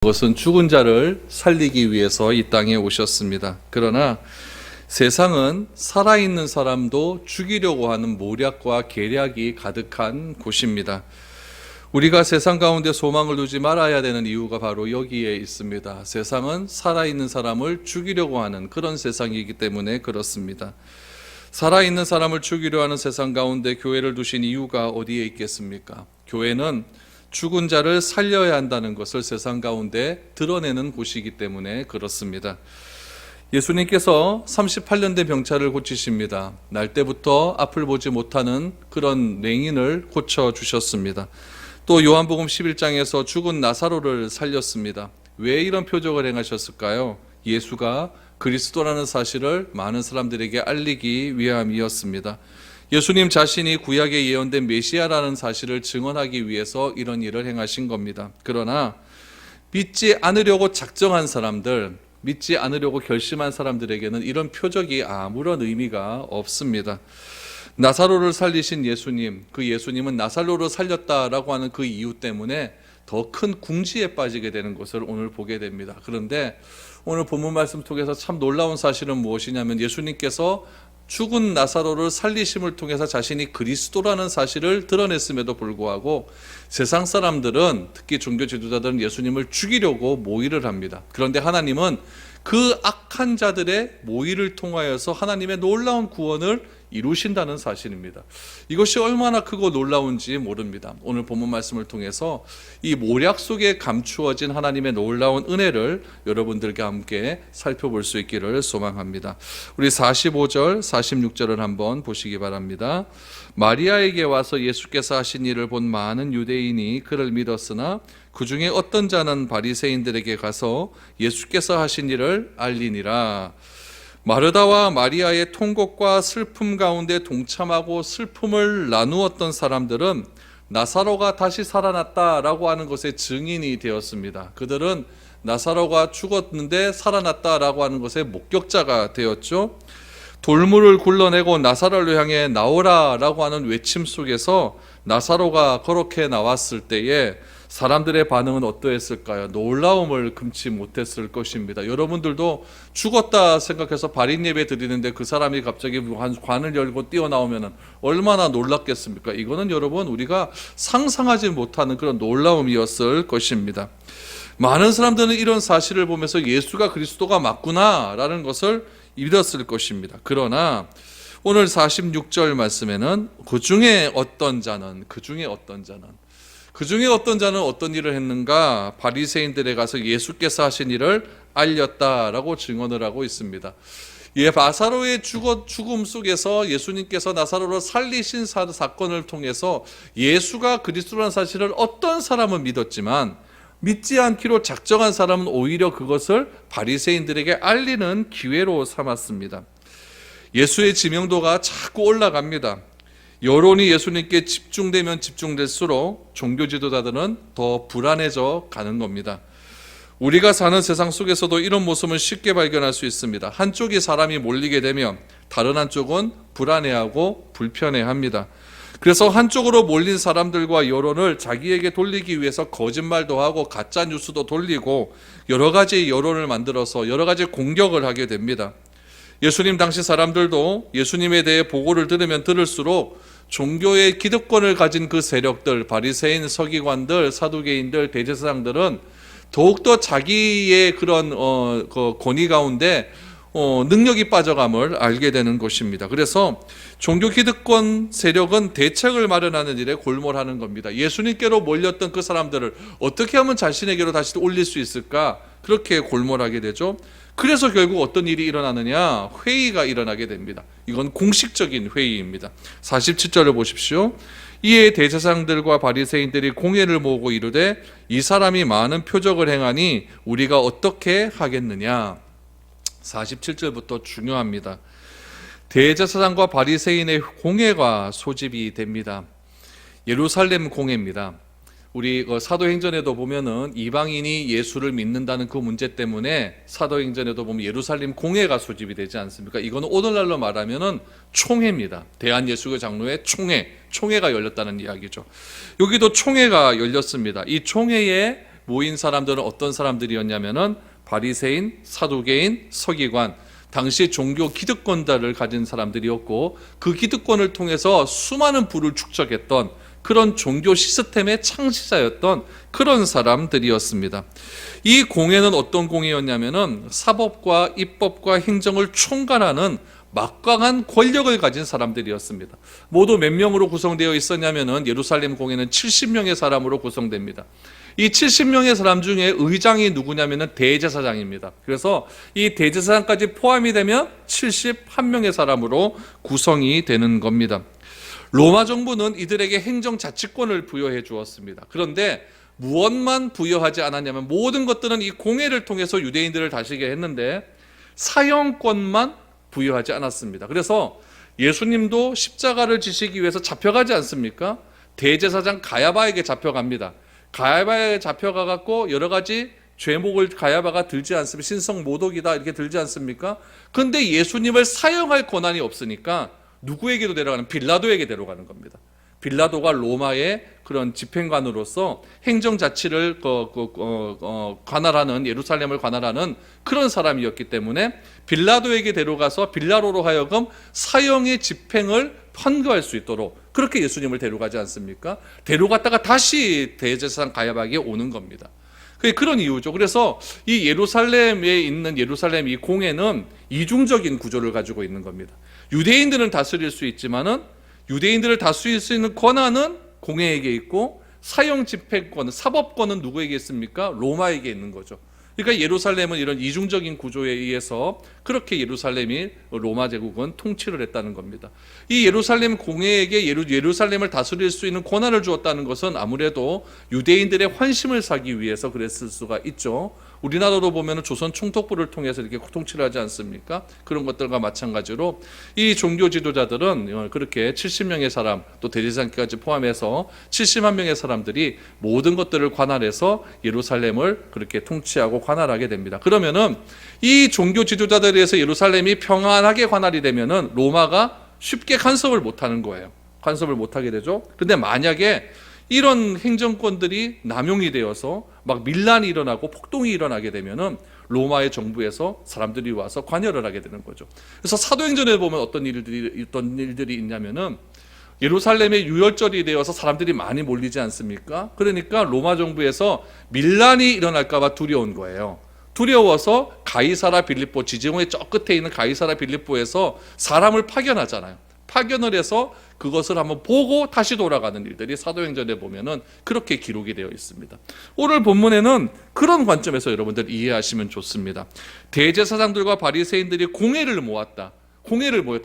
그것은 죽은 자를 살리기 위해서 이 땅에 오셨습니다. 그러나 세상은 살아있는 사람도 죽이려고 하는 모략과 계략이 가득한 곳입니다. 우리가 세상 가운데 소망을 두지 말아야 되는 이유가 바로 여기에 있습니다. 세상은 살아있는 사람을 죽이려고 하는 그런 세상이기 때문에 그렇습니다. 살아있는 사람을 죽이려 하는 세상 가운데 교회를 두신 이유가 어디에 있겠습니까? 교회는 죽은 자를 살려야 한다는 것을 세상 가운데 드러내는 곳이기 때문에 그렇습니다. 예수님께서 38년 된 병자를 고치십니다. 날 때부터 앞을 보지 못하는 그런 맹인을 고쳐주셨습니다. 또 요한복음 11장에서 죽은 나사로를 살렸습니다. 왜 이런 표적을 행하셨을까요? 예수가 그리스도라는 사실을 많은 사람들에게 알리기 위함이었습니다. 예수님 자신이 구약에 예언된 메시아라는 사실을 증언하기 위해서 이런 일을 행하신 겁니다. 그러나 믿지 않으려고 작정한 사람들, 믿지 않으려고 결심한 사람들에게는 이런 표적이 아무런 의미가 없습니다. 나사로를 살리신 예수님, 그 예수님은 나사로를 살렸다라고 하는 그 이유 때문에 더 큰 궁지에 빠지게 되는 것을 오늘 보게 됩니다. 그런데 오늘 본문 말씀 통해서 참 놀라운 사실은 무엇이냐면 예수님께서 죽은 나사로를 살리심을 통해서 자신이 그리스도라는 사실을 드러냈음에도 불구하고 세상 사람들은, 특히 종교 지도자들은 예수님을 죽이려고 모의를 합니다. 그런데 하나님은 그 악한 자들의 모의를 통하여서 하나님의 놀라운 구원을 이루신다는 사실입니다. 이것이 얼마나 크고 놀라운지 모릅니다. 오늘 본문 말씀을 통해서 이 모략 속에 감추어진 하나님의 놀라운 은혜를 여러분들과 함께 살펴볼 수 있기를 소망합니다. 우리 45절, 46절을 한번 보시기 바랍니다. 마리아에게 와서 예수께서 하신 일을 본 많은 유대인이 그를 믿었으나 그 중에 어떤 자는 바리새인들에게 가서 예수께서 하신 일을 알리니라. 마르다와 마리아의 통곡과 슬픔 가운데 동참하고 슬픔을 나누었던 사람들은 나사로가 다시 살아났다라고 하는 것의 증인이 되었습니다. 그들은 나사로가 죽었는데 살아났다라고 하는 것의 목격자가 되었죠. 돌물을 굴러내고 나사로를 향해 나오라라고 하는 외침 속에서 나사로가 그렇게 나왔을 때에 사람들의 반응은 어떠했을까요? 놀라움을 금치 못했을 것입니다. 여러분들도 죽었다 생각해서 발인 예배 드리는데 그 사람이 갑자기 관을 열고 뛰어나오면 얼마나 놀랐겠습니까? 이거는 여러분 우리가 상상하지 못하는 그런 놀라움이었을 것입니다. 많은 사람들은 이런 사실을 보면서 예수가 그리스도가 맞구나라는 것을 믿었을 것입니다. 그러나 오늘 46절 말씀에는 그 중에 어떤 자는 어떤 일을 했는가? 바리새인들에 가서 예수께서 하신 일을 알렸다라고 증언을 하고 있습니다. 나사로의 죽음 속에서 예수님께서 나사로를 살리신 사건을 통해서 예수가 그리스도라는 사실을 어떤 사람은 믿었지만 믿지 않기로 작정한 사람은 오히려 그것을 바리새인들에게 알리는 기회로 삼았습니다. 예수의 지명도가 자꾸 올라갑니다. 여론이 예수님께 집중되면 집중될수록 종교 지도자들은 더 불안해져 가는 겁니다. 우리가 사는 세상 속에서도 이런 모습을 쉽게 발견할 수 있습니다. 한쪽이 사람이 몰리게 되면 다른 한쪽은 불안해하고 불편해합니다. 그래서 한쪽으로 몰린 사람들과 여론을 자기에게 돌리기 위해서 거짓말도 하고 가짜 뉴스도 돌리고 여러 가지 여론을 만들어서 여러 가지 공격을 하게 됩니다. 예수님 당시 사람들도 예수님에 대해 보고를 들으면 들을수록 종교의 기득권을 가진 그 세력들, 바리새인, 서기관들, 사두개인들, 대제사장들은 더욱더 자기의 그런 권위 가운데 능력이 빠져감을 알게 되는 것입니다. 그래서 종교 기득권 세력은 대책을 마련하는 일에 골몰하는 겁니다. 예수님께로 몰렸던 그 사람들을 어떻게 하면 자신에게로 다시 올릴 수 있을까? 그렇게 골몰하게 되죠. 그래서 결국 어떤 일이 일어나느냐? 회의가 일어나게 됩니다. 이건 공식적인 회의입니다. 47절을 보십시오. 이에 대제사장들과 바리새인들이 공회를 모으고 이르되 이 사람이 많은 표적을 행하니 우리가 어떻게 하겠느냐? 47절부터 중요합니다. 대제사장과 바리새인의 공회가 소집이 됩니다. 예루살렘 공회입니다. 우리 사도행전에도 보면은 이방인이 예수를 믿는다는 그 문제 때문에 사도행전에도 보면 예루살렘 공회가 소집이 되지 않습니까? 이거는 오늘날로 말하면은 총회입니다. 대한예수교 장로회 총회가 열렸다는 이야기죠. 여기도 총회가 열렸습니다. 이 총회에 모인 사람들은 어떤 사람들이었냐면은 바리새인, 사두개인, 서기관, 당시 종교 기득권자를 가진 사람들이었고, 그 기득권을 통해서 수많은 부를 축적했던 그런 종교 시스템의 창시자였던 그런 사람들이었습니다. 이 공회는 어떤 공회였냐면은 사법과 입법과 행정을 총괄하는 막강한 권력을 가진 사람들이었습니다. 모두 몇 명으로 구성되어 있었냐면은 예루살렘 공회는 70명의 사람으로 구성됩니다. 이 70명의 사람 중에 의장이 누구냐면은 대제사장입니다. 그래서 이 대제사장까지 포함이 되면 71명의 사람으로 구성이 되는 겁니다. 로마 정부는 이들에게 행정 자치권을 부여해 주었습니다. 그런데 무엇만 부여하지 않았냐면 모든 것들은 이 공회를 통해서 유대인들을 다스리게 했는데 사형권만 부여하지 않았습니다. 그래서 예수님도 십자가를 지시기 위해서 잡혀가지 않습니까? 대제사장 가야바에게 잡혀갑니다. 가야바에 잡혀가 갖고 여러 가지 죄목을 가야바가 들지 않습니까? 신성 모독이다 이렇게 들지 않습니까? 그런데 예수님을 사형할 권한이 없으니까 누구에게도 데려가는? 빌라도에게 데려가는 겁니다. 빌라도가 로마의 그런 집행관으로서 행정자치를 관할하는, 예루살렘을 관할하는 그런 사람이었기 때문에 빌라도에게 데려가서 빌라도로 하여금 사형의 집행을 판거할 수 있도록 그렇게 예수님을 데려가지 않습니까? 데려갔다가 다시 대제사장 가야바에게 오는 겁니다. 그런 이유죠. 그래서 이 예루살렘에 있는 예루살렘 이 공회는 이중적인 구조를 가지고 있는 겁니다. 유대인들은 다스릴 수 있지만은 유대인들을 다스릴 수 있는 권한은 공회에게 있고 사형 집행권, 사법권은 누구에게 있습니까? 로마에게 있는 거죠. 그러니까 예루살렘은 이런 이중적인 구조에 의해서 그렇게 예루살렘이 로마 제국은 통치를 했다는 겁니다. 이 예루살렘 공회에게 예루살렘을 다스릴 수 있는 권한을 주었다는 것은 아무래도 유대인들의 환심을 사기 위해서 그랬을 수가 있죠. 우리나라로 보면 조선 총독부를 통해서 이렇게 통치를 하지 않습니까? 그런 것들과 마찬가지로 이 종교 지도자들은 그렇게 70명의 사람, 또 대제사장까지 포함해서 70만 명의 사람들이 모든 것들을 관할해서 예루살렘을 그렇게 통치하고 관할하게 됩니다. 그러면은 이 종교 지도자들에 의해서 예루살렘이 평안하게 관할이 되면은 로마가 쉽게 간섭을 못하는 거예요. 간섭을 못하게 되죠. 그런데 만약에 이런 행정권들이 남용이 되어서 막 밀란이 일어나고 폭동이 일어나게 되면은 로마의 정부에서 사람들이 와서 관여를 하게 되는 거죠. 그래서 사도행전에 보면 어떤 일들이 있냐면은 예루살렘에 유월절이 되어서 사람들이 많이 몰리지 않습니까? 그러니까 로마 정부에서 밀란이 일어날까 봐 두려운 거예요. 두려워서 가이사라 빌립보, 지중해 저 끝에 있는 가이사라 빌립보에서 사람을 파견하잖아요. 파견을 해서 그것을 한번 보고 다시 돌아가는 일들이 사도행전에 보면은 그렇게 기록이 되어 있습니다. 오늘 본문에는 그런 관점에서 여러분들 이해하시면 좋습니다. 대제사장들과 바리새인들이 공회를 모았다.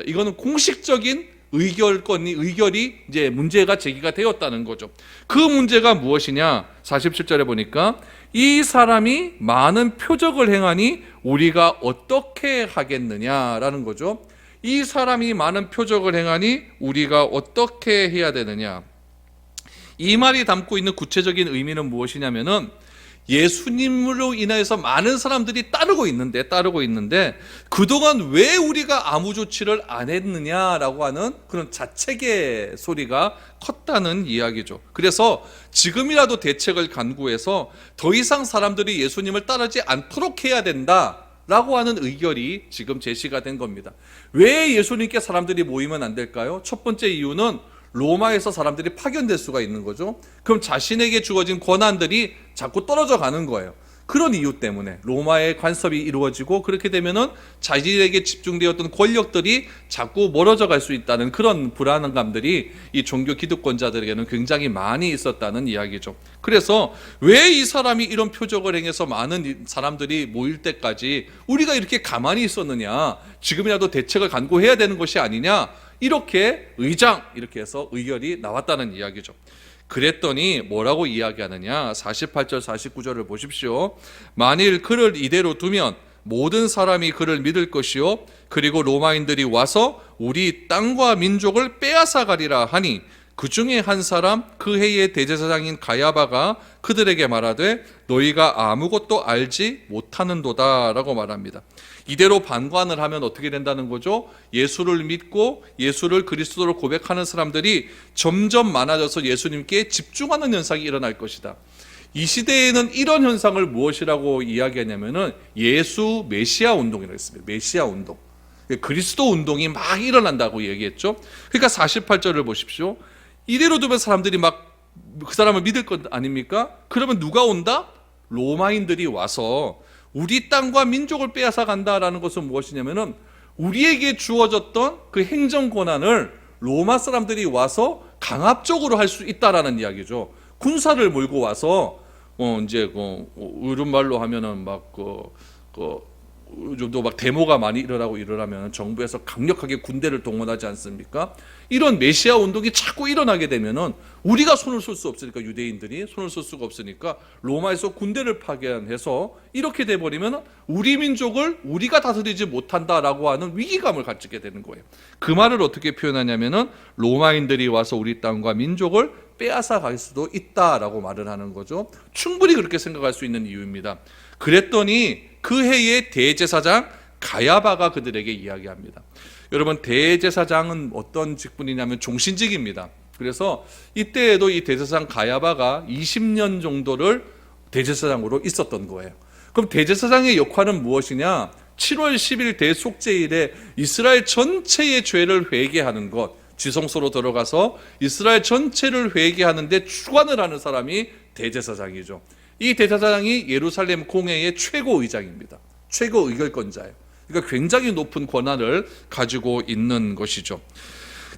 이거는 공식적인 의결이 이제 문제가 제기가 되었다는 거죠. 그 문제가 무엇이냐? 47절에 보니까 이 사람이 많은 표적을 행하니 우리가 어떻게 하겠느냐라는 거죠. 이 사람이 많은 표적을 행하니 우리가 어떻게 해야 되느냐? 이 말이 담고 있는 구체적인 의미는 무엇이냐면은 예수님으로 인하여서 많은 사람들이 따르고 있는데 그동안 왜 우리가 아무 조치를 안 했느냐라고 하는 그런 자책의 소리가 컸다는 이야기죠. 그래서 지금이라도 대책을 간구해서 더 이상 사람들이 예수님을 따르지 않도록 해야 된다 라고 하는 의결이 지금 제시가 된 겁니다. 왜 예수님께 사람들이 모이면 안 될까요? 첫 번째 이유는 로마에서 사람들이 파견될 수가 있는 거죠. 그럼 자신에게 주어진 권한들이 자꾸 떨어져 가는 거예요. 그런 이유 때문에 로마의 간섭이 이루어지고 그렇게 되면은 자신에게 집중되었던 권력들이 자꾸 멀어져 갈 수 있다는 그런 불안감들이 이 종교 기득권자들에게는 굉장히 많이 있었다는 이야기죠. 그래서 왜 이 사람이 이런 표적을 행해서 많은 사람들이 모일 때까지 우리가 이렇게 가만히 있었느냐, 지금이라도 대책을 간구해야 되는 것이 아니냐, 이렇게 이렇게 해서 의결이 나왔다는 이야기죠. 그랬더니 뭐라고 이야기하느냐? 48절 49절을 보십시오. 만일 그를 이대로 두면 모든 사람이 그를 믿을 것이요 그리고 로마인들이 와서 우리 땅과 민족을 빼앗아 가리라 하니 그 중에 한 사람 그 해의 대제사장인 가야바가 그들에게 말하되 너희가 아무것도 알지 못하는도다 라고 말합니다. 이대로 반관을 하면 어떻게 된다는 거죠? 예수를 믿고 예수를 그리스도로 고백하는 사람들이 점점 많아져서 예수님께 집중하는 현상이 일어날 것이다. 이 시대에는 이런 현상을 무엇이라고 이야기하냐면은 예수 메시아 운동이라고 했습니다. 메시아 운동. 그리스도 운동이 막 일어난다고 얘기했죠. 그러니까 48절을 보십시오. 이대로 두면 사람들이 막 그 사람을 믿을 것 아닙니까? 그러면 누가 온다? 로마인들이 와서 우리 땅과 민족을 빼앗아 간다라는 것은 무엇이냐면은 우리에게 주어졌던 그 행정 권한을 로마 사람들이 와서 강압적으로 할 수 있다라는 이야기죠. 군사를 몰고 와서 이제 요즘 말로 하면은 요즘도 막 데모가 많이 일어나고 이러려면 정부에서 강력하게 군대를 동원하지 않습니까? 이런 메시아 운동이 자꾸 일어나게 되면은 우리가 손을 쓸 수 없으니까, 유대인들이 손을 쓸 수가 없으니까 로마에서 군대를 파견해서 이렇게 돼 버리면 우리 민족을 우리가 다스리지 못한다라고 하는 위기감을 갖게 되는 거예요. 그 말을 어떻게 표현하냐면은 로마인들이 와서 우리 땅과 민족을 빼앗아 갈 수도 있다라고 말을 하는 거죠. 충분히 그렇게 생각할 수 있는 이유입니다. 그랬더니 그 해의 대제사장 가야바가 그들에게 이야기합니다. 여러분, 대제사장은 어떤 직분이냐면 종신직입니다. 그래서 이때에도 이 대제사장 가야바가 20년 정도를 대제사장으로 있었던 거예요. 그럼 대제사장의 역할은 무엇이냐? 7월 10일 대속죄일에 이스라엘 전체의 죄를 회개하는 것, 지성소로 들어가서 이스라엘 전체를 회개하는데 주관을 하는 사람이 대제사장이죠. 이 대제사장이 예루살렘 공회의 최고의장입니다. 최고의결권자예요. 그러니까 굉장히 높은 권한을 가지고 있는 것이죠.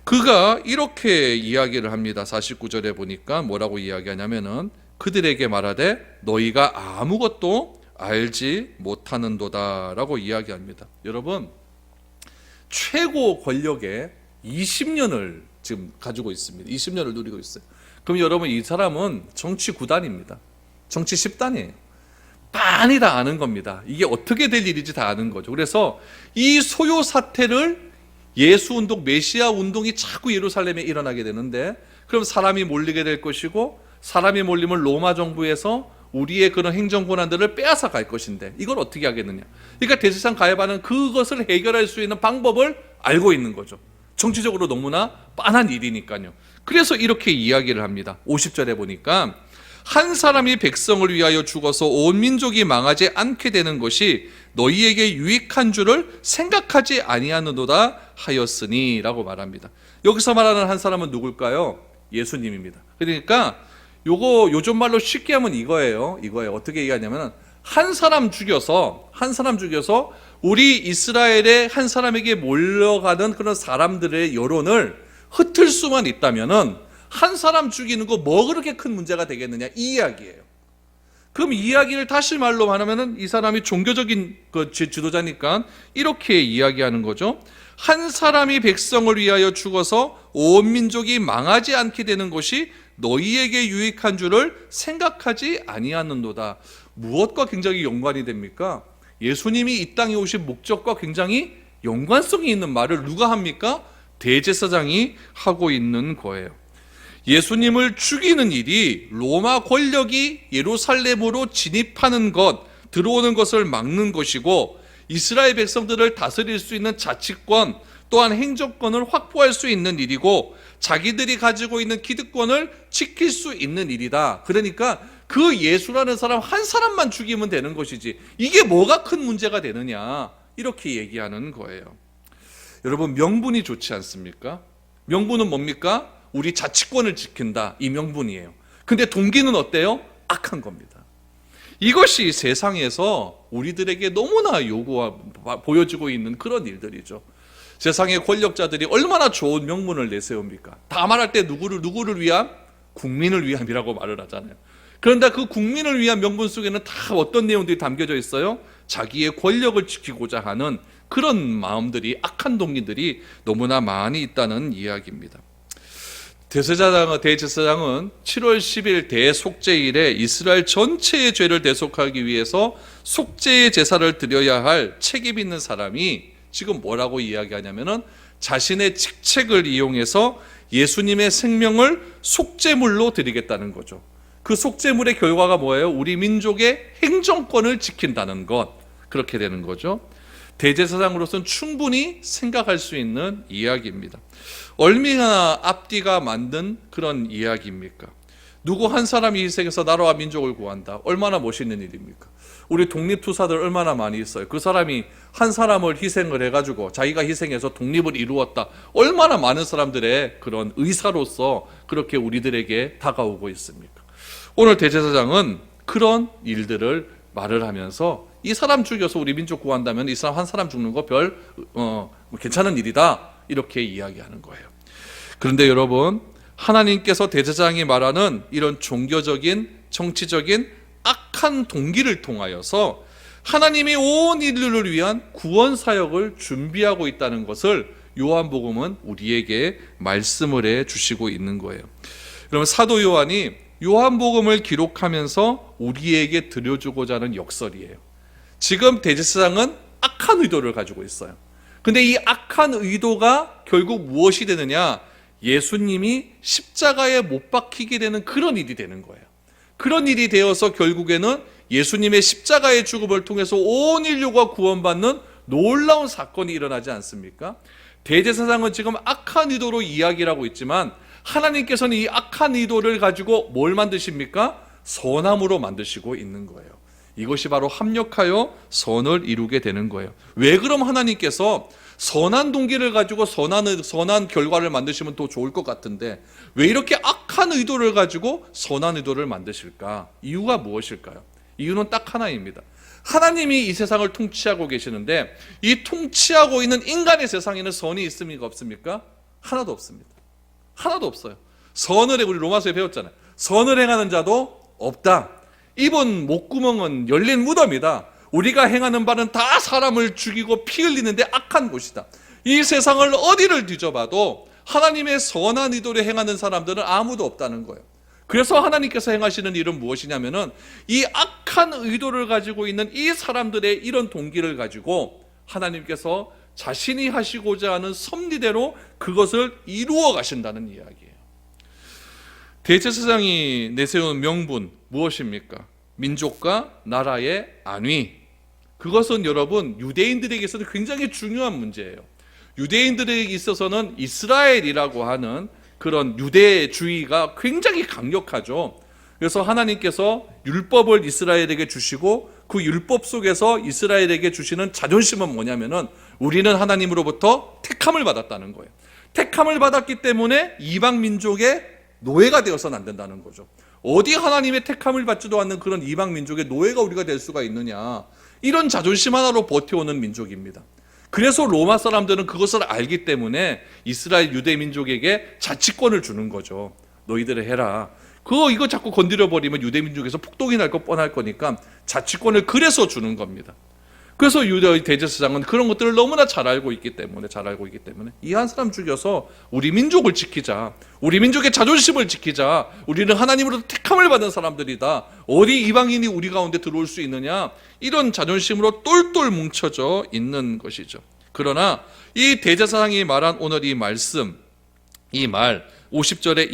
그가 이렇게 이야기를 합니다. 49절에 보니까 뭐라고 이야기하냐면은 그들에게 말하되 너희가 아무것도 알지 못하는도다라고 이야기합니다. 여러분, 최고 권력에 20년을 지금 가지고 있습니다. 20년을 누리고 있어요. 그럼 여러분, 이 사람은 정치 9단입니다. 정치 10단이에요. 빤히 다 아는 겁니다. 이게 어떻게 될 일인지 다 아는 거죠. 그래서 이 소요 사태를 예수운동, 메시아 운동이 자꾸 예루살렘에 일어나게 되는데, 그럼 사람이 몰리게 될 것이고, 사람이 몰리면 로마 정부에서 우리의 그런 행정 권한들을 빼앗아 갈 것인데 이걸 어떻게 하겠느냐. 그러니까 대제사장 가야바는 그것을 해결할 수 있는 방법을 알고 있는 거죠. 정치적으로 너무나 빤한 일이니까요. 그래서 이렇게 이야기를 합니다. 50절에 보니까 한 사람이 백성을 위하여 죽어서 온 민족이 망하지 않게 되는 것이 너희에게 유익한 줄을 생각하지 아니하는도다 하였으니 라고 말합니다. 여기서 말하는 한 사람은 누굴까요? 예수님입니다. 그러니까 요즘 말로 쉽게 하면 이거예요. 어떻게 얘기하냐면 한 사람 죽여서 우리 이스라엘의 한 사람에게 몰려가는 그런 사람들의 여론을 흩을 수만 있다면은 한 사람 죽이는 거 뭐 그렇게 큰 문제가 되겠느냐, 이 이야기예요. 그럼 이 이야기를 다시 말로 말하면은 이 사람이 종교적인 지도자니까 이렇게 이야기하는 거죠. 한 사람이 백성을 위하여 죽어서 온 민족이 망하지 않게 되는 것이 너희에게 유익한 줄을 생각하지 아니하는도다. 무엇과 굉장히 연관이 됩니까? 예수님이 이 땅에 오신 목적과 굉장히 연관성이 있는 말을 누가 합니까? 대제사장이 하고 있는 거예요. 예수님을 죽이는 일이 로마 권력이 예루살렘으로 진입하는 것, 들어오는 것을 막는 것이고, 이스라엘 백성들을 다스릴 수 있는 자치권 또한 행정권을 확보할 수 있는 일이고, 자기들이 가지고 있는 기득권을 지킬 수 있는 일이다. 그러니까 그 예수라는 사람 한 사람만 죽이면 되는 것이지 이게 뭐가 큰 문제가 되느냐, 이렇게 얘기하는 거예요. 여러분, 명분이 좋지 않습니까? 명분은 뭡니까? 우리 자치권을 지킨다, 이 명분이에요. 근데 동기는 어때요? 악한 겁니다. 이것이 세상에서 우리들에게 너무나 보여지고 있는 그런 일들이죠. 세상의 권력자들이 얼마나 좋은 명분을 내세웁니까? 다 말할 때 누구를 위한? 국민을 위함이라고 말을 하잖아요. 그런데 그 국민을 위한 명분 속에는 다 어떤 내용들이 담겨져 있어요? 자기의 권력을 지키고자 하는 그런 마음들이, 악한 동기들이 너무나 많이 있다는 이야기입니다. 대제사장은 7월 10일 대속죄일에 이스라엘 전체의 죄를 대속하기 위해서 속죄의 제사를 드려야 할 책임 있는 사람이 지금 뭐라고 이야기하냐면은 자신의 직책을 이용해서 예수님의 생명을 속죄물로 드리겠다는 거죠. 그 속죄물의 결과가 뭐예요? 우리 민족의 행정권을 지킨다는 것, 그렇게 되는 거죠. 대제사장으로서는 충분히 생각할 수 있는 이야기입니다. 얼마나 앞뒤가 만든 그런 이야기입니까? 누구 한 사람이 희생해서 나라와 민족을 구한다. 얼마나 멋있는 일입니까? 우리 독립투사들 얼마나 많이 있어요. 그 사람이 한 사람을 희생을 해가지고 자기가 희생해서 독립을 이루었다. 얼마나 많은 사람들의 그런 의사로서 그렇게 우리들에게 다가오고 있습니까? 오늘 대제사장은 그런 일들을 말을 하면서 이 사람 죽여서 우리 민족 구한다면 이 사람 한 사람 죽는 거 별 괜찮은 일이다. 이렇게 이야기하는 거예요. 그런데 여러분, 하나님께서 대제사장이 말하는 이런 종교적인, 정치적인 악한 동기를 통하여서 하나님이 온 인류를 위한 구원 사역을 준비하고 있다는 것을 요한복음은 우리에게 말씀을 해 주시고 있는 거예요. 여러분, 사도 요한이 요한복음을 기록하면서 우리에게 들려주고자 하는 역설이에요. 지금 대제사장은 악한 의도를 가지고 있어요. 근데 이 악한 의도가 결국 무엇이 되느냐? 예수님이 십자가에 못 박히게 되는 그런 일이 되는 거예요. 그런 일이 되어서 결국에는 예수님의 십자가의 죽음을 통해서 온 인류가 구원받는 놀라운 사건이 일어나지 않습니까? 대제사장은 지금 악한 의도로 이야기를 하고 있지만 하나님께서는 이 악한 의도를 가지고 뭘 만드십니까? 선함으로 만드시고 있는 거예요. 이것이 바로 합력하여 선을 이루게 되는 거예요. 왜 그럼 하나님께서 선한 동기를 가지고 선한 결과를 만드시면 더 좋을 것 같은데 왜 이렇게 악한 의도를 가지고 선한 의도를 만드실까? 이유가 무엇일까요? 이유는 딱 하나입니다. 하나님이 이 세상을 통치하고 계시는데 이 통치하고 있는 인간의 세상에는 선이 있습니까? 없습니까? 하나도 없습니다. 하나도 없어요. 선을 우리 로마서에 배웠잖아요. 선을 행하는 자도 없다. 입은 목구멍은 열린 무덤이다. 우리가 행하는 바는 다 사람을 죽이고 피 흘리는데 악한 곳이다. 이 세상을 어디를 뒤져봐도 하나님의 선한 의도를 행하는 사람들은 아무도 없다는 거예요. 그래서 하나님께서 행하시는 일은 무엇이냐면은 이 악한 의도를 가지고 있는 이 사람들의 이런 동기를 가지고 하나님께서 자신이 하시고자 하는 섭리대로 그것을 이루어 가신다는 이야기예요. 대제사장이 내세운 명분 무엇입니까? 민족과 나라의 안위. 그것은 여러분 유대인들에게서도 굉장히 중요한 문제예요. 유대인들에게 있어서는 이스라엘이라고 하는 그런 유대주의가 굉장히 강력하죠. 그래서 하나님께서 율법을 이스라엘에게 주시고 그 율법 속에서 이스라엘에게 주시는 자존심은 뭐냐면은 우리는 하나님으로부터 택함을 받았다는 거예요. 택함을 받았기 때문에 이방 민족의 노예가 되어서는 안 된다는 거죠. 어디 하나님의 택함을 받지도 않는 그런 이방 민족의 노예가 우리가 될 수가 있느냐. 이런 자존심 하나로 버텨오는 민족입니다. 그래서 로마 사람들은 그것을 알기 때문에 이스라엘 유대 민족에게 자치권을 주는 거죠. 너희들을 해라. 이거 자꾸 건드려버리면 유대 민족에서 폭동이 날 거 뻔할 거니까 자치권을 그래서 주는 겁니다. 그래서 유대 대제사장은 그런 것들을 너무나 잘 알고 있기 때문에 이 한 사람 죽여서 우리 민족을 지키자. 우리 민족의 자존심을 지키자. 우리는 하나님으로부터 택함을 받은 사람들이다. 어디 이방인이 우리 가운데 들어올 수 있느냐. 이런 자존심으로 똘똘 뭉쳐져 있는 것이죠. 그러나 이 대제사장이 말한 오늘 이 말씀, 이 말, 50절의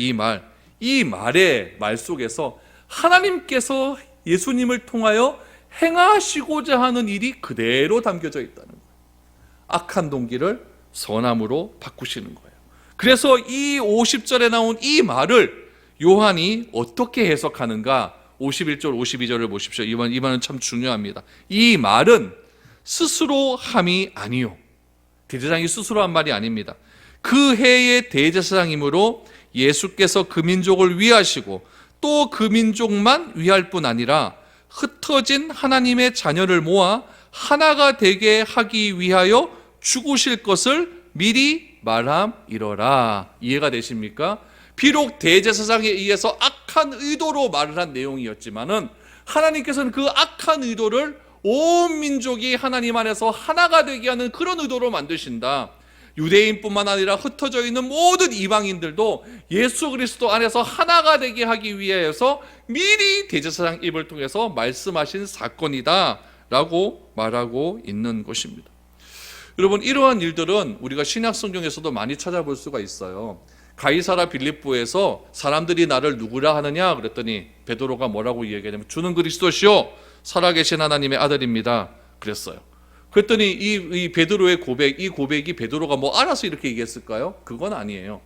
이 말의 말 속에서 하나님께서 예수님을 통하여 행하시고자 하는 일이 그대로 담겨져 있다는 거예요. 악한 동기를 선함으로 바꾸시는 거예요. 그래서 이 50절에 나온 이 말을 요한이 어떻게 해석하는가? 51절, 52절을 보십시오. 이 말은 참 중요합니다. 이 말은 스스로 함이 아니요. 대제사장이 스스로 한 말이 아닙니다. 그 해의 대제사장이므로 예수께서 그 민족을 위하시고 또 그 민족만 위할 뿐 아니라 흩어진 하나님의 자녀를 모아 하나가 되게 하기 위하여 죽으실 것을 미리 말함이러라. 이해가 되십니까? 비록 대제사장에 의해서 악한 의도로 말을 한 내용이었지만은 하나님께서는 그 악한 의도를 온 민족이 하나님 안에서 하나가 되게 하는 그런 의도로 만드신다. 유대인뿐만 아니라 흩어져 있는 모든 이방인들도 예수 그리스도 안에서 하나가 되게 하기 위해서 미리 대제사장 입을 통해서 말씀하신 사건이다 라고 말하고 있는 것입니다. 여러분, 이러한 일들은 우리가 신약 성경에서도 많이 찾아볼 수가 있어요. 가이사라 빌립보에서 사람들이 나를 누구라 하느냐 그랬더니 베드로가 뭐라고 이야기하냐면 주는 그리스도시요 살아계신 하나님의 아들입니다 그랬어요. 그랬더니 이 베드로의 고백이 베드로가 뭐 알아서 이렇게 얘기했을까요? 그건 아니에요.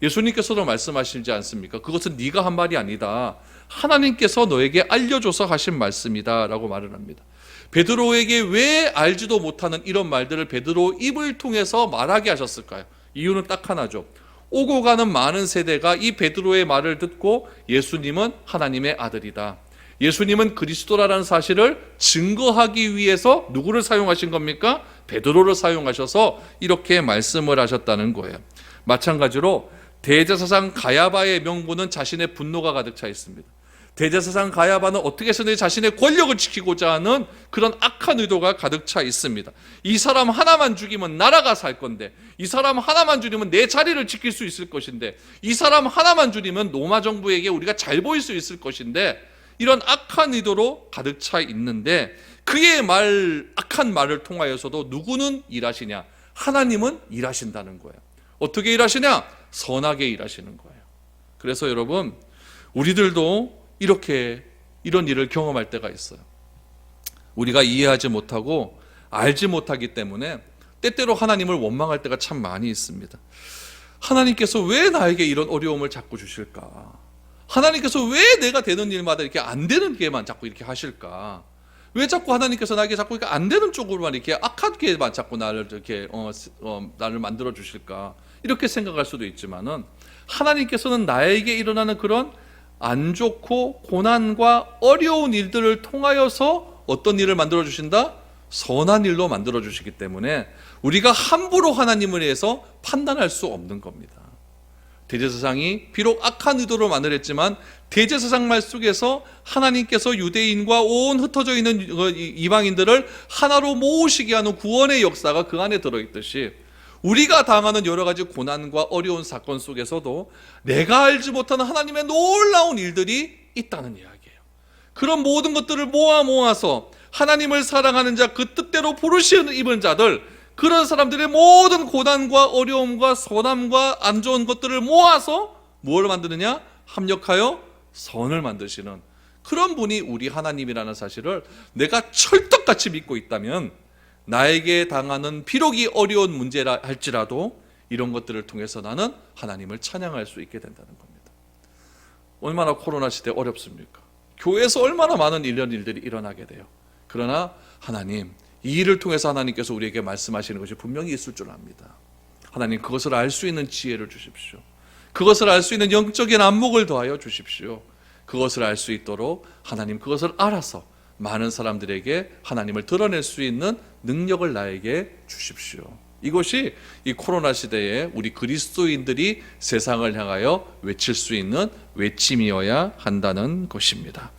예수님께서도 말씀하시지 않습니까? 그것은 네가 한 말이 아니다. 하나님께서 너에게 알려줘서 하신 말씀이다 라고 말을 합니다. 베드로에게 왜 알지도 못하는 이런 말들을 베드로 입을 통해서 말하게 하셨을까요? 이유는 딱 하나죠. 오고 가는 많은 세대가 이 베드로의 말을 듣고 예수님은 하나님의 아들이다, 예수님은 그리스도라는 사실을 증거하기 위해서 누구를 사용하신 겁니까? 베드로를 사용하셔서 이렇게 말씀을 하셨다는 거예요. 마찬가지로 대제사장 가야바의 명분은 자신의 분노가 가득 차 있습니다. 대제사장 가야바는 어떻게 해서든 자신의 권력을 지키고자 하는 그런 악한 의도가 가득 차 있습니다. 이 사람 하나만 죽이면 나라가 살 건데, 이 사람 하나만 죽이면 내 자리를 지킬 수 있을 것인데, 이 사람 하나만 죽이면 로마 정부에게 우리가 잘 보일 수 있을 것인데, 이런 악한 의도로 가득 차 있는데, 그의 악한 말을 통하여서도 누구는 일하시냐? 하나님은 일하신다는 거예요. 어떻게 일하시냐? 선하게 일하시는 거예요. 그래서 여러분, 우리들도 이런 일을 경험할 때가 있어요. 우리가 이해하지 못하고 알지 못하기 때문에 때때로 하나님을 원망할 때가 참 많이 있습니다. 하나님께서 왜 나에게 이런 어려움을 자꾸 주실까? 하나님께서 왜 내가 되는 일마다 이렇게 안 되는 게만 자꾸 이렇게 하실까? 왜 자꾸 하나님께서 나에게 자꾸 이렇게 안 되는 쪽으로만 이렇게 악하게만 자꾸 나를 이렇게 나를 만들어 주실까? 이렇게 생각할 수도 있지만은, 하나님께서는 나에게 일어나는 그런 안 좋고 고난과 어려운 일들을 통하여서 어떤 일을 만들어 주신다? 선한 일로 만들어 주시기 때문에 우리가 함부로 하나님을 위해서 판단할 수 없는 겁니다. 대제사장이 비록 악한 의도로 말을 했지만 대제사장 말 속에서 하나님께서 유대인과 온 흩어져 있는 이방인들을 하나로 모으시게 하는 구원의 역사가 그 안에 들어있듯이, 우리가 당하는 여러 가지 고난과 어려운 사건 속에서도 내가 알지 못하는 하나님의 놀라운 일들이 있다는 이야기예요. 그런 모든 것들을 모아서 하나님을 사랑하는 자, 그 뜻대로 부르시는 입은 자들, 그런 사람들의 모든 고난과 어려움과 선함과 안 좋은 것들을 모아서 무엇을 만드느냐? 합력하여 선을 만드시는 그런 분이 우리 하나님이라는 사실을 내가 철떡같이 믿고 있다면, 나에게 당하는 비록 이 어려운 문제라 할지라도 이런 것들을 통해서 나는 하나님을 찬양할 수 있게 된다는 겁니다. 얼마나 코로나 시대 어렵습니까? 교회에서 얼마나 많은 이런 일들이 일어나게 돼요. 그러나 하나님, 이 일을 통해서 하나님께서 우리에게 말씀하시는 것이 분명히 있을 줄 압니다. 하나님, 그것을 알 수 있는 지혜를 주십시오. 그것을 알 수 있는 영적인 안목을 더하여 주십시오. 그것을 알 수 있도록 하나님, 그것을 알아서 많은 사람들에게 하나님을 드러낼 수 있는 능력을 나에게 주십시오. 이것이 이 코로나 시대에 우리 그리스도인들이 세상을 향하여 외칠 수 있는 외침이어야 한다는 것입니다.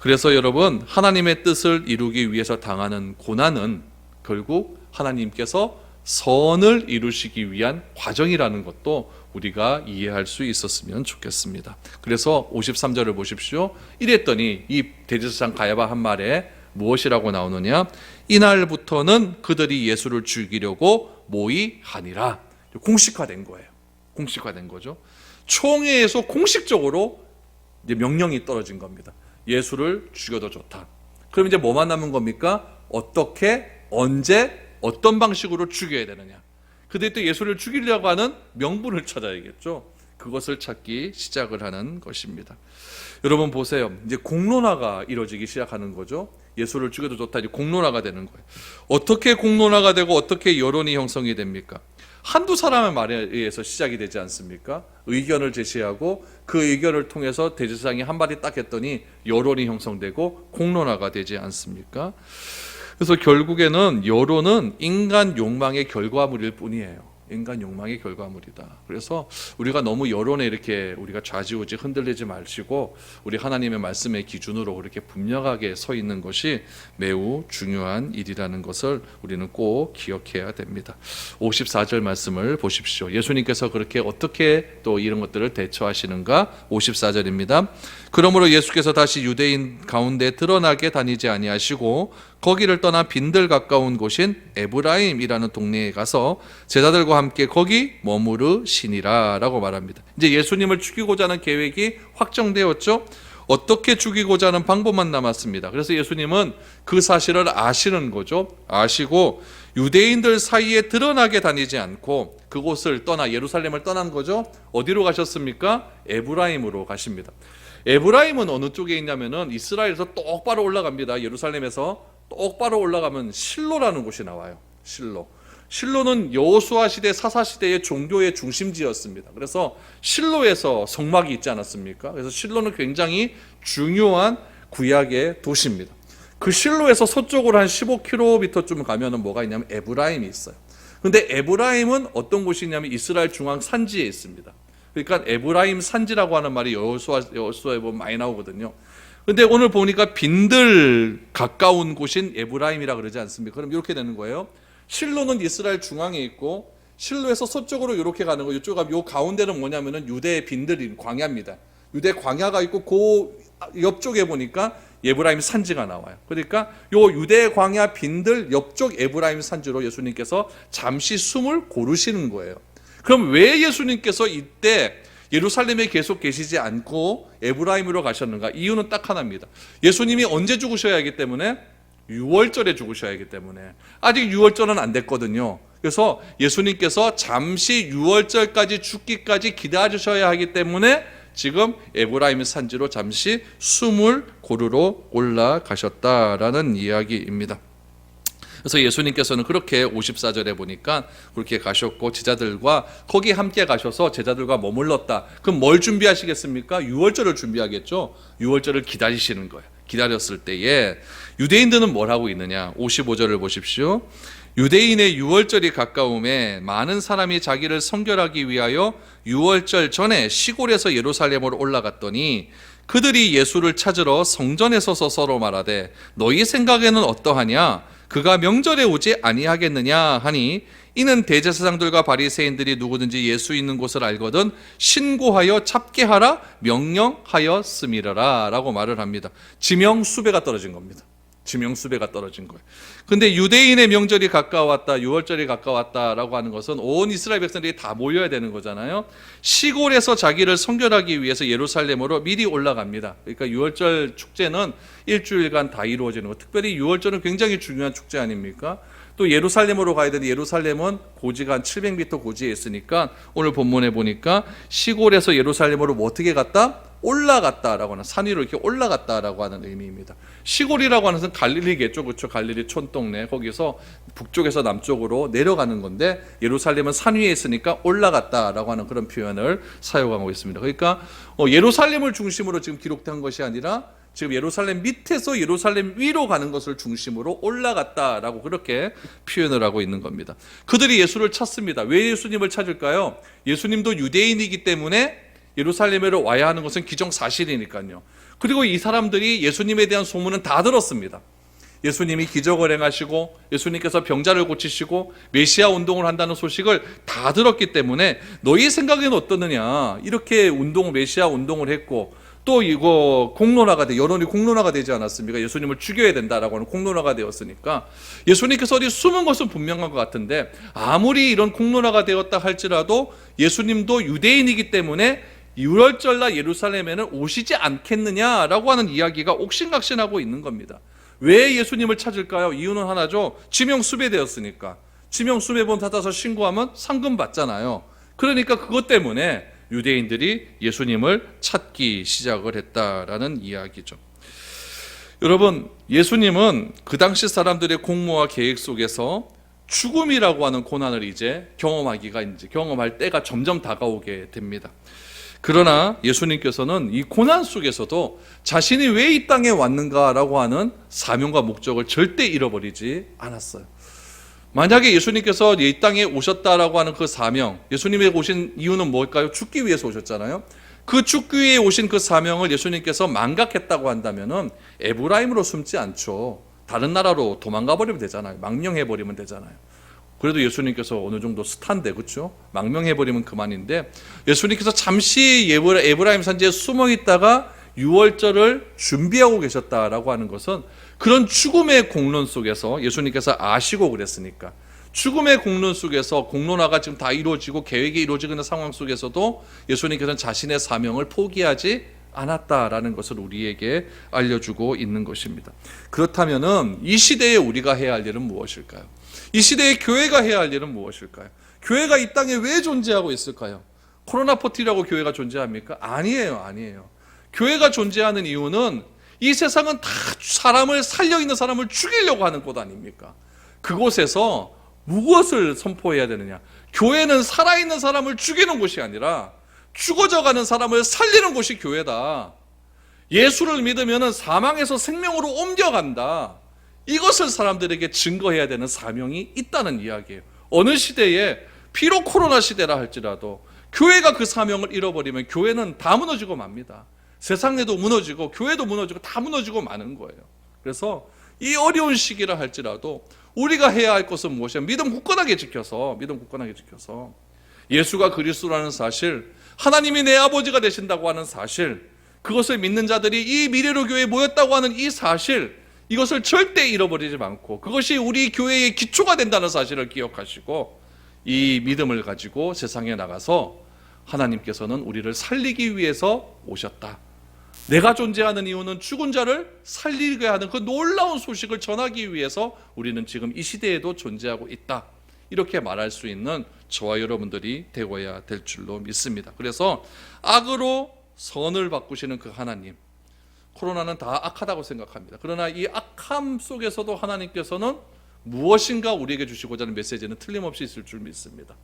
그래서 여러분, 하나님의 뜻을 이루기 위해서 당하는 고난은 결국 하나님께서 선을 이루시기 위한 과정이라는 것도 우리가 이해할 수 있었으면 좋겠습니다. 그래서 53절을 보십시오. 이랬더니 이 대제사장 가야바 한 말에 무엇이라고 나오느냐? 이날부터는 그들이 예수를 죽이려고 모의하니라. 공식화된 거예요. 공식화된 거죠. 총회에서 공식적으로 이제 명령이 떨어진 겁니다. 예수를 죽여도 좋다. 그럼 이제 뭐만 남은 겁니까? 어떻게, 언제, 어떤 방식으로 죽여야 되느냐. 그들이 또 예수를 죽이려고 하는 명분을 찾아야겠죠. 그것을 찾기 시작을 하는 것입니다. 여러분 보세요. 이제 공론화가 이루어지기 시작하는 거죠. 예수를 죽여도 좋다. 이제 공론화가 되는 거예요. 어떻게 공론화가 되고 어떻게 여론이 형성이 됩니까? 한두 사람의 말에 의해서 시작이 되지 않습니까? 의견을 제시하고 그 의견을 통해서 대제사장이 한 마디 딱 했더니 여론이 형성되고 공론화가 되지 않습니까? 그래서 결국에는 여론은 인간 욕망의 결과물일 뿐이에요. 인간 욕망의 결과물이다. 그래서 우리가 너무 여론에 이렇게 우리가 좌지우지 흔들리지 마시고 우리 하나님의 말씀의 기준으로 그렇게 분명하게 서 있는 것이 매우 중요한 일이라는 것을 우리는 꼭 기억해야 됩니다. 54절 말씀을 보십시오. 예수님께서 그렇게 어떻게 또 이런 것들을 대처하시는가? 54절입니다. 그러므로 예수께서 다시 유대인 가운데 드러나게 다니지 아니하시고 거기를 떠나 빈들 가까운 곳인 에브라임이라는 동네에 가서 제자들과 함께 거기 머무르시니라 라고 말합니다. 이제 예수님을 죽이고자 하는 계획이 확정되었죠. 어떻게 죽이고자 하는 방법만 남았습니다. 그래서 예수님은 그 사실을 아시는 거죠. 아시고 유대인들 사이에 드러나게 다니지 않고 그곳을 떠나 예루살렘을 떠난 거죠. 어디로 가셨습니까? 에브라임으로 가십니다. 에브라임은 어느 쪽에 있냐면은 이스라엘에서 똑바로 올라갑니다. 예루살렘에서 똑바로 올라가면 실로라는 곳이 나와요. 실로는 여호수아 시대, 사사 시대의 종교의 중심지였습니다. 그래서 실로에서 성막이 있지 않았습니까? 그래서 실로는 굉장히 중요한 구약의 도시입니다. 그 실로에서 서쪽으로 한 15km쯤 가면은 뭐가 있냐면 에브라임이 있어요. 근데 에브라임은 어떤 곳이냐면 이스라엘 중앙 산지에 있습니다. 그러니까 에브라임 산지라고 하는 말이 여호수아에 보면 많이 나오거든요. 근데 오늘 보니까 빈들 가까운 곳인 에브라임이라 그러지 않습니까? 그럼 이렇게 되는 거예요. 실로는 이스라엘 중앙에 있고 실로에서 서쪽으로 이렇게 가는 거, 이쪽 가면 요 가운데는 뭐냐면은 유대의 빈들인 광야입니다. 유대 광야가 있고 그 옆쪽에 보니까 에브라임 산지가 나와요. 그러니까 요 유대 광야 빈들 옆쪽 에브라임 산지로 예수님께서 잠시 숨을 고르시는 거예요. 그럼 왜 예수님께서 이때 예루살렘에 계속 계시지 않고 에브라임으로 가셨는가? 이유는 딱 하나입니다. 예수님이 언제 죽으셔야 하기 때문에? 6월절에 죽으셔야 하기 때문에. 아직 6월절은 안 됐거든요. 그래서 예수님께서 잠시 6월절까지 죽기까지 기다리셔야 하기 때문에 지금 에브라임 산지로 잠시 숨을 고르러 올라가셨다라는 이야기입니다. 그래서 예수님께서는 그렇게 54절에 보니까 그렇게 가셨고 제자들과 거기 함께 가셔서 제자들과 머물렀다. 그럼 뭘 준비하시겠습니까? 6월절을 준비하겠죠. 6월절을 기다리시는 거예요. 기다렸을 때에 유대인들은 뭘 하고 있느냐? 55절을 보십시오. 유대인의 6월절이 가까움에 많은 사람이 자기를 성결하기 위하여 6월절 전에 시골에서 예루살렘으로 올라갔더니 그들이 예수를 찾으러 성전에 서서 서로 말하되 너희 생각에는 어떠하냐? 그가 명절에 오지 아니하겠느냐 하니 이는 대제사장들과 바리새인들이 누구든지 예수 있는 곳을 알거든 신고하여 잡게 하라 명령하였음이라 라고 말을 합니다. 지명수배가 떨어진 겁니다. 지명수배가 떨어진 거예요. 근데 유대인의 명절이 가까웠다, 6월절이 가까웠다라고 하는 것은 온 이스라엘 백성들이 다 모여야 되는 거잖아요. 시골에서 자기를 성결하기 위해서 예루살렘으로 미리 올라갑니다. 그러니까 6월절 축제는 일주일간 다 이루어지는 거. 특별히 6월절은 굉장히 중요한 축제 아닙니까? 또 예루살렘으로 가야 되는데 예루살렘은 고지가 한 700m 고지에 있으니까 오늘 본문에 보니까 시골에서 예루살렘으로 뭐 어떻게 갔다? 올라갔다라고 하는, 산 위로 이렇게 올라갔다라고 하는 의미입니다. 시골이라고 하는 것은 갈릴리겠죠, 그렇죠? 갈릴리 촌동네, 거기서 북쪽에서 남쪽으로 내려가는 건데 예루살렘은 산 위에 있으니까 올라갔다라고 하는 그런 표현을 사용하고 있습니다. 그러니까 예루살렘을 중심으로 지금 기록된 것이 아니라 지금 예루살렘 밑에서 예루살렘 위로 가는 것을 중심으로 올라갔다라고 그렇게 표현을 하고 있는 겁니다. 그들이 예수를 찾습니다. 왜 예수님을 찾을까요? 예수님도 유대인이기 때문에 예루살렘으로 와야 하는 것은 기정사실이니까요. 그리고 이 사람들이 예수님에 대한 소문은 다 들었습니다. 예수님이 기적을 행하시고 예수님께서 병자를 고치시고 메시아 운동을 한다는 소식을 다 들었기 때문에 너희 생각에는 어떠느냐, 이렇게 메시아 운동을 했고 또 이거 공론화가 여론이 공론화가 되지 않았습니까? 예수님을 죽여야 된다라고 하는 공론화가 되었으니까 예수님께서 어디 숨은 것은 분명한 것 같은데 아무리 이런 공론화가 되었다 할지라도 예수님도 유대인이기 때문에 6월절날 예루살렘에는 오시지 않겠느냐라고 하는 이야기가 옥신각신하고 있는 겁니다. 왜 예수님을 찾을까요? 이유는 하나죠. 지명수배되었으니까. 지명수배범 받아서 신고하면 상금 받잖아요. 그러니까 그것 때문에 유대인들이 예수님을 찾기 시작을 했다라는 이야기죠. 여러분, 예수님은 그 당시 사람들의 공모와 계획 속에서 죽음이라고 하는 고난을 이제 경험할 때가 점점 다가오게 됩니다. 그러나 예수님께서는 이 고난 속에서도 자신이 왜 이 땅에 왔는가라고 하는 사명과 목적을 절대 잃어버리지 않았어요. 만약에 예수님께서 이 땅에 오셨다라고 하는 그 사명, 예수님이 오신 이유는 뭘까요? 죽기 위해서 오셨잖아요. 그 죽기 위해 오신 그 사명을 예수님께서 망각했다고 한다면은 에브라임으로 숨지 않죠. 다른 나라로 도망가 버리면 되잖아요. 망명해 버리면 되잖아요. 그래도 예수님께서 어느 정도 스타인데, 그렇죠? 망명해 버리면 그만인데 예수님께서 잠시 에브라임 산지에 숨어 있다가 6월절을 준비하고 계셨다라고 하는 것은 그런 죽음의 공론 속에서 예수님께서 아시고 그랬으니까, 죽음의 공론 속에서 공론화가 지금 다 이루어지고 계획이 이루어지고 있는 상황 속에서도 예수님께서는 자신의 사명을 포기하지 않았다라는 것을 우리에게 알려주고 있는 것입니다. 그렇다면은 이 시대에 우리가 해야 할 일은 무엇일까요? 이 시대에 교회가 해야 할 일은 무엇일까요? 교회가 이 땅에 왜 존재하고 있을까요? 코로나 퍼티라고 교회가 존재합니까? 아니에요. 교회가 존재하는 이유는 이 세상은 다 사람을, 살려있는 사람을 죽이려고 하는 곳 아닙니까? 그곳에서 무엇을 선포해야 되느냐? 교회는 살아있는 사람을 죽이는 곳이 아니라 죽어져가는 사람을 살리는 곳이 교회다. 예수를 믿으면 사망에서 생명으로 옮겨간다. 이것을 사람들에게 증거해야 되는 사명이 있다는 이야기예요. 어느 시대에 비록 코로나 시대라 할지라도 교회가 그 사명을 잃어버리면 교회는 다 무너지고 맙니다. 세상에도 무너지고 교회도 무너지고 다 무너지고 마는 거예요. 그래서 이 어려운 시기라 할지라도 우리가 해야 할 것은 무엇이냐? 믿음 굳건하게 지켜서 예수가 그리스도라는 사실, 하나님이 내 아버지가 되신다고 하는 사실, 그것을 믿는 자들이 이 미래로 교회에 모였다고 하는 이 사실, 이것을 절대 잃어버리지 않고 그것이 우리 교회의 기초가 된다는 사실을 기억하시고 이 믿음을 가지고 세상에 나가서 하나님께서는 우리를 살리기 위해서 오셨다. 내가 존재하는 이유는 죽은 자를 살리게 하는 그 놀라운 소식을 전하기 위해서 우리는 지금 이 시대에도 존재하고 있다. 이렇게 말할 수 있는 저와 여러분들이 되어야 될 줄로 믿습니다. 그래서 악으로 선을 바꾸시는 그 하나님, 코로나는 다 악하다고 생각합니다. 그러나 이 악함 속에서도 하나님께서는 무엇인가 우리에게 주시고자 하는 메시지는 틀림없이 있을 줄 믿습니다.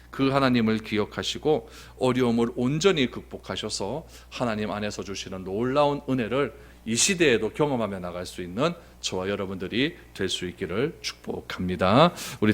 그 하나님을 기억하시고 어려움을 온전히 극복하셔서 하나님 안에서 주시는 놀라운 은혜를 이 시대에도 경험하며 나갈 수 있는 저와 여러분들이 될 수 있기를 축복합니다. 우리